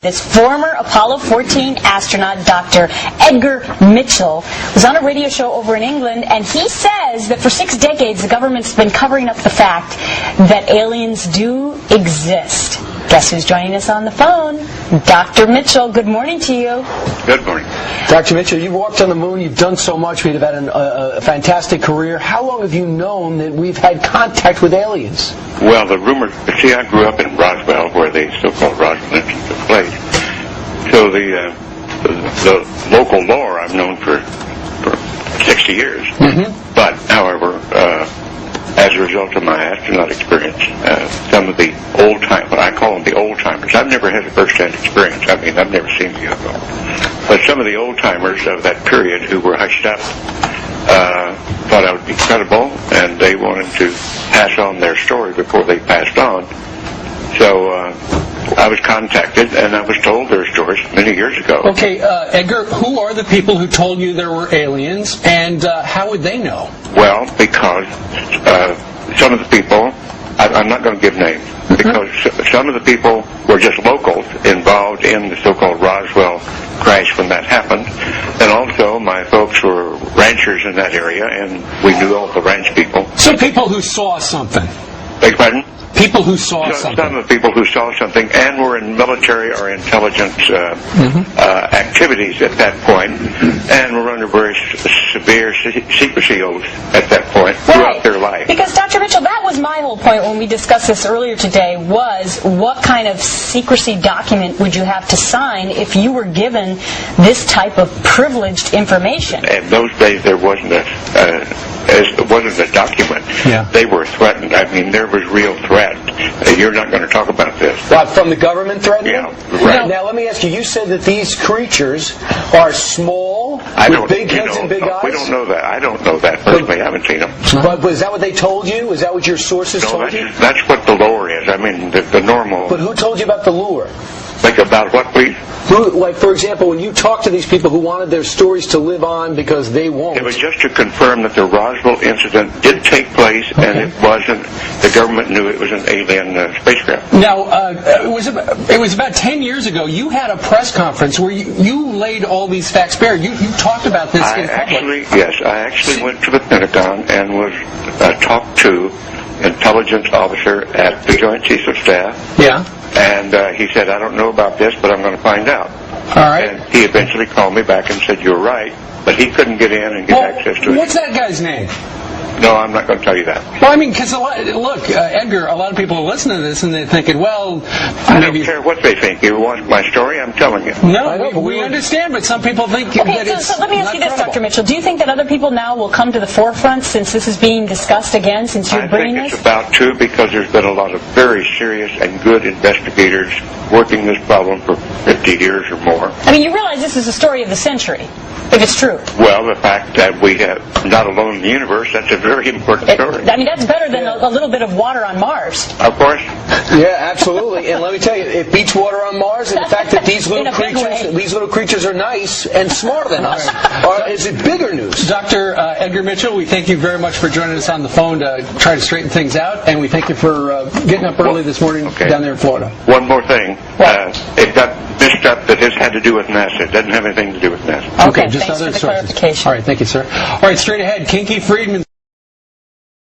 This former Apollo 14 astronaut, Dr. Edgar Mitchell, was on a radio show over in England, and he says that for 6 decades the government's been covering up the fact that aliens do exist. Guess who's joining us on the phone? Dr. Mitchell, good morning to you. Good morning. Dr. Mitchell, you've walked on the moon, you've done so much, you've had a fantastic career. How long have you known that we've had contact with aliens? Well, the rumor, see, I grew up in Roswell, where the so-called Roswell incident took place. So the local lore I've known for 60 years. Mm-hmm. But, however, as a result of my astronaut experience, some of the old-timers, I call them the old-timers. I've never had a first-hand experience. I mean, I've never seen the UFO. But some of the old-timers of that period who were hushed up thought I would be credible, and they wanted to pass on their story before they passed on. So I was contacted, and I was told their stories many years ago. Okay, Edgar, who are the people who told you there were aliens, and how would they know? Well, because some of the people, I'm not going to give names, because some of the people were just locals involved in the so-called Roswell crash when that happened, and also my folks were ranchers in that area, and we knew all the ranch people. So people who saw something. Beg your pardon? People who saw something. Some of the people who saw something and were in military or intelligence activities at that point, and were under very severe secrecy oaths at that point throughout their life. Because, Dr. Mitchell, that was my whole point when we discussed this earlier today, was what kind of secrecy document would you have to sign if you were given this type of privileged information? In those days, there wasn't a document. Yeah. They were threatened. I mean, there was real threat. You're not going to talk about this. What, from the government threatening? Yeah, right. Now, let me ask you, you said that these creatures are small, with big heads and big eyes? We don't know that. I don't know that personally. I haven't seen them. But is that what they told you? Is that what your sources told you? That's what the lore is. I mean, the normal... But who told you about the lure? Like about what, please? Like, for example, when you talk to these people who wanted their stories to live on because they won't. It was just to confirm that the Roswell incident did take place, and it wasn't, the government knew it was an alien spacecraft. Now, it was about 10 years ago, you had a press conference where you laid all these facts bare. You talked about this in public. I actually went to the Pentagon and was talked to intelligence officer at the Joint Chiefs of Staff. Yeah. And he said, I don't know about this, but I'm going to find out. All right. And he eventually called me back and said, you're right, but he couldn't get in and get access to it. What's that guy's name? No, I'm not going to tell you that. Well, I mean, because look, Edgar, a lot of people are listening to this and they're thinking, well, I don't care what they think. You want my story? I'm telling you. No, we understand, but some people think that it's so let me ask you this, Dr. Mitchell. Do you think that other people now will come to the forefront since this is being discussed again, since you're bringing this? I think it's about to, because there's been a lot of very serious and good investigators working this problem for 50 years or more. I mean, you realize this is the story of the century, if it's true. Well, the fact that we have not alone in the universe, that's a very important story. I mean, that's better than a little bit of water on Mars. Of course. Yeah, absolutely. And let me tell you, it beats water on Mars, and the fact that these little creatures are nice and smarter than us is it bigger news. Dr. Edgar Mitchell, we thank you very much for joining us on the phone to try to straighten things out, and we thank you for getting up early this morning down there in Florida. One more thing. It got mixed up that this had to do with NASA. It doesn't have anything to do with NASA. Okay, just other sources. Clarification. All right, thank you, sir. All right, straight ahead, Kinky Friedman.